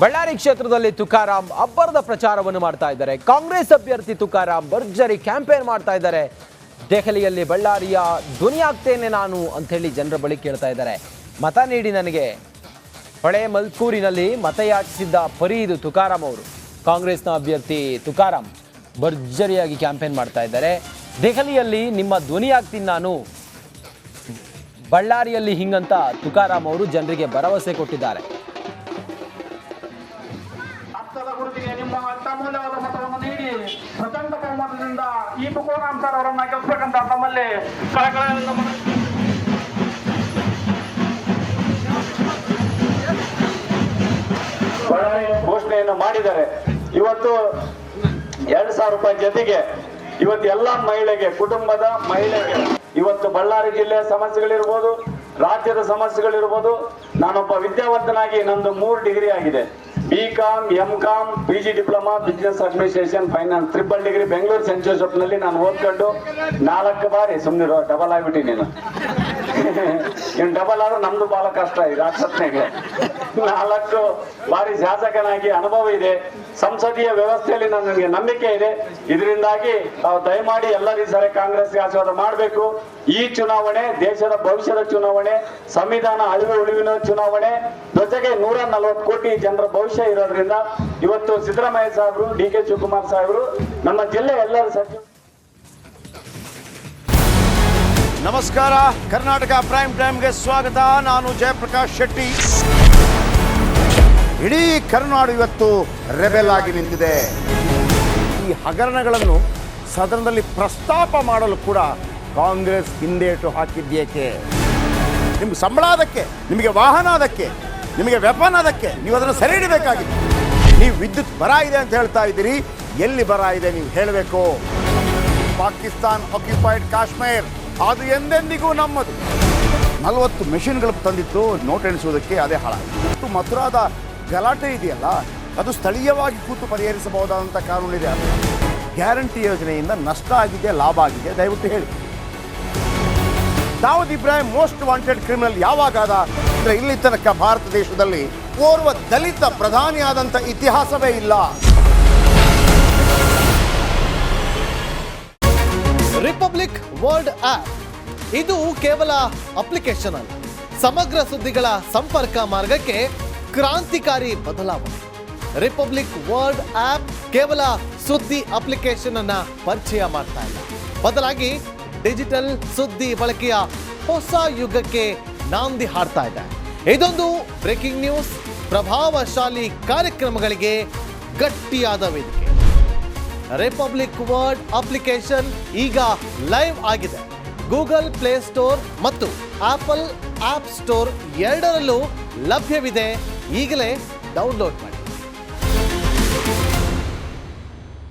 ಬಳ್ಳಾರಿ ಕ್ಷೇತ್ರದಲ್ಲಿ ತುಕಾರಾಂ ಅಬ್ಬರದ ಪ್ರಚಾರವನ್ನು ಮಾಡ್ತಾ ಇದ್ದಾರೆ. ಕಾಂಗ್ರೆಸ್ ಅಭ್ಯರ್ಥಿ ತುಕಾರಾಂ ಭರ್ಜರಿ ಕ್ಯಾಂಪೇನ್ ಮಾಡ್ತಾ ಇದ್ದಾರೆ. ದೆಹಲಿಯಲ್ಲಿ ಬಳ್ಳಾರಿಯ ಧ್ವನಿಯಾಗ್ತೇನೆ ನಾನು ಅಂತ ಹೇಳಿ ಜನರ ಬಳಿ ಕೇಳ್ತಾ ಇದ್ದಾರೆ. ಮತ ನೀಡಿ ನನಗೆ. ಹೊಳೆ ಮಲ್ಕೂರಿನಲ್ಲಿ ಮತಯಾಚಿಸಿದ್ದ ಪರಿ ಇದು ತುಕಾರಾಂ ಅವರು. ಕಾಂಗ್ರೆಸ್ನ ಅಭ್ಯರ್ಥಿ ತುಕಾರಾಂ ಭರ್ಜರಿಯಾಗಿ ಕ್ಯಾಂಪೇನ್ ಮಾಡ್ತಾ ಇದ್ದಾರೆ. ದೆಹಲಿಯಲ್ಲಿ ನಿಮ್ಮ ಧ್ವನಿಯಾಗ್ತೀನಿ ನಾನು, ಬಳ್ಳಾರಿಯಲ್ಲಿ ಹಿಂಗಂತ ತುಕಾರಾಂ ಅವರು ಜನರಿಗೆ ಭರವಸೆ ಕೊಟ್ಟಿದ್ದಾರೆ. ನಿಮ್ಮ ಅತ್ಯಮೂಲ್ಯವಾದ ಮತವನ್ನು ನೀಡಿ ಪ್ರಚಂಡ ಬಹುಮತದಿಂದ ಈ ತುಕಾರಾಂ ಸರ್ ಅವರನ್ನ ಗೆಲ್ಲಿಸಬೇಕಂತ ತಮ್ಮಲ್ಲಿ ಕಳಕಳಿಯಿಂದ ಘೋಷಣೆಯನ್ನು ಮಾಡಿದ್ದಾರೆ. ಇವತ್ತು 2,000 ರೂಪಾಯಿ ಜೊತೆಗೆ ಇವತ್ತು ಎಲ್ಲ ಮಹಿಳೆಗೆ, ಕುಟುಂಬದ ಮಹಿಳೆಗೆ ಇವತ್ತು ಬಳ್ಳಾರಿ ಜಿಲ್ಲೆಯ ಸಮಸ್ಯೆಗಳಿರ್ಬೋದು, ರಾಜ್ಯದ ಸಮಸ್ಯೆಗಳಿರ್ಬೋದು. ನಾನೊಬ್ಬ ವಿದ್ಯಾವಂತನಾಗಿ ನಂದು 3 ಡಿಗ್ರಿ ಆಗಿದೆ. BCom, MCom, PG diploma, business administration, finance, 3 degree Bengaluru saint Joseph ನಲ್ಲಿ ನಾನು ಓದ್ಕೊಂಡು 4 ಬಾರಿ ಸುಮ್ಮನಿರೋ ಡಬಲ್ ಆಗ್ಬಿಟ್ಟಿ ನೀನು. ಇನ್ನು ಡಬಲ್ ಆದ್ರೆ ನಮ್ದು ಬಹಳ ಕಷ್ಟ ಇದೆ. ರಾಕ್ಷಸನೆಗೆ 4 ಬಾರಿ ಶಾಸಕನಾಗಿ ಅನುಭವ ಇದೆ. ಸಂಸದೀಯ ವ್ಯವಸ್ಥೆಯಲ್ಲಿ ನನಗೆ ನಂಬಿಕೆ ಇದೆ. ಇದರಿಂದಾಗಿ ನಾವು ದಯಮಾಡಿ ಎಲ್ಲರೂ ಈ ಸಾರಿ ಕಾಂಗ್ರೆಸ್ಗೆ ಆಶೀರ್ವಾದ ಮಾಡಬೇಕು. ಈ ಚುನಾವಣೆ ದೇಶದ ಭವಿಷ್ಯದ ಚುನಾವಣೆ, ಸಂವಿಧಾನ ಅಳಿವು ಉಳಿವಿನ ಚುನಾವಣೆ, ಜೊತೆಗೆ 140 ಕೋಟಿ ಜನರ ಭವಿಷ್ಯ ಇರೋದ್ರಿಂದ ಇವತ್ತು ಸಿದ್ದರಾಮಯ್ಯ ಸಾಹೇಬರು, DK ಶಿವಕುಮಾರ್ ಸಾಹೇಬರು, ನಮ್ಮ ಜಿಲ್ಲೆ ಎಲ್ಲರ ಸಚಿವ. ನಮಸ್ಕಾರ, ಕರ್ನಾಟಕ ಪ್ರೈಮ್ ಟೈಮ್ಗೆ ಸ್ವಾಗತ. ನಾನು ಜಯಪ್ರಕಾಶ್ ಶೆಟ್ಟಿ. ಇಡೀ ಕರ್ನಾಡು ಇವತ್ತು ರೆಬೆಲ್ ಆಗಿ ನಿಂತಿದೆ. ಈ ಹಗರಣಗಳನ್ನು ಸದನದಲ್ಲಿ ಪ್ರಸ್ತಾಪ ಮಾಡಲು ಕೂಡ ಕಾಂಗ್ರೆಸ್ ಹಿಂದೇಟು ಹಾಕಿದ್ದೇಕೆ? ನಿಮ್ಗೆ ಸಂಬಳ ಅದಕ್ಕೆ, ನಿಮಗೆ ವಾಹನ ಅದಕ್ಕೆ, ನಿಮಗೆ ವೆಪನ್ ಅದಕ್ಕೆ, ನೀವು ಅದನ್ನು ಸೆರೆ ಹಿಡಿಬೇಕಾಗಿದೆ. ನೀವು ವಿದ್ಯುತ್ ಬರ ಇದೆ ಅಂತ ಹೇಳ್ತಾ ಇದ್ದೀರಿ. ಎಲ್ಲಿ ಬರ ಇದೆ ನೀವು ಹೇಳಬೇಕು. ಪಾಕಿಸ್ತಾನ್ ಆಕ್ಯುಪೈಡ್ ಕಾಶ್ಮೀರ್ ಅದು ಎಂದೆಂದಿಗೂ ನಮ್ಮದು. 40 ಮೆಷಿನ್ಗಳು ತಂದಿತ್ತು ನೋಟ್ ಎಣಿಸುವುದಕ್ಕೆ, ಅದೇ ಹಾಳಾಯಿತು. ಮಥುರಾದ ಗಲಾಟೆ ಇದೆಯಲ್ಲ, ಅದು ಸ್ಥಳೀಯವಾಗಿ ಕೂತು ಪರಿಹರಿಸಬಹುದಾದಂಥ ಕಾನೂನಿದೆ. ಗ್ಯಾರಂಟಿ ಯೋಜನೆಯಿಂದ ನಷ್ಟ ಆಗಿದೆ, ಲಾಭ ಆಗಿದೆ, ದಯವಿಟ್ಟು ಹೇಳಿ. Dawood Ibrahim most wanted criminal ಯಾವಾಗಾದ ಅಂದರೆ ಇಲ್ಲಿ ತನಕ ಭಾರತ ದೇಶದಲ್ಲಿ ಓರ್ವ ದಲಿತ ಪ್ರಧಾನಿಯಾದಂಥ ಇತಿಹಾಸವೇ ಇಲ್ಲ. ರಿಪಬ್ಲಿಕ್ ವರ್ಲ್ಡ್ ಆಪ್ ಇದು ಕೇವಲ ಅಪ್ಲಿಕೇಶನ್ ಅಲ್ಲ, ಸಮಗ್ರ ಸುದ್ದಿಗಳ ಸಂಪರ್ಕ ಮಾರ್ಗಕ್ಕೆ ಕ್ರಾಂತಿಕಾರಿ ಬದಲಾವಣೆ. ರಿಪಬ್ಲಿಕ್ ವರ್ಲ್ಡ್ ಆಪ್ ಕೇವಲ ಸುದ್ದಿ ಅಪ್ಲಿಕೇಶನ್ ಅನ್ನ ಪರಿಚಯ ಮಾಡ್ತಾ ಇಲ್ಲ, ಬದಲಾಗಿ ಡಿಜಿಟಲ್ ಸುದ್ದಿ ಬಳಕೆಯ ಹೊಸ ಯುಗಕ್ಕೆ ನಾಂದಿ ಹಾಡ್ತಾ ಇದೆ. ಇದೊಂದು ಬ್ರೇಕಿಂಗ್ ನ್ಯೂಸ್, ಪ್ರಭಾವಶಾಲಿ ಕಾರ್ಯಕ್ರಮಗಳಿಗೆ ಗಟ್ಟಿಯಾದ ವೇದಿಕೆ. ರಿಪಬ್ಲಿಕ್ ವರ್ಲ್ಡ್ ಅಪ್ಲಿಕೇಶನ್ ಈಗ ಲೈವ್ ಆಗಿದೆ. ಗೂಗಲ್ ಪ್ಲೇ ಸ್ಟೋರ್ ಮತ್ತು ಆಪಲ್ ಆಪ್ ಸ್ಟೋರ್ ಎರಡರಲ್ಲೂ ಲಭ್ಯವಿದೆ. ಈಗಲೇ ಡೌನ್ಲೋಡ್ ಮಾಡಿ.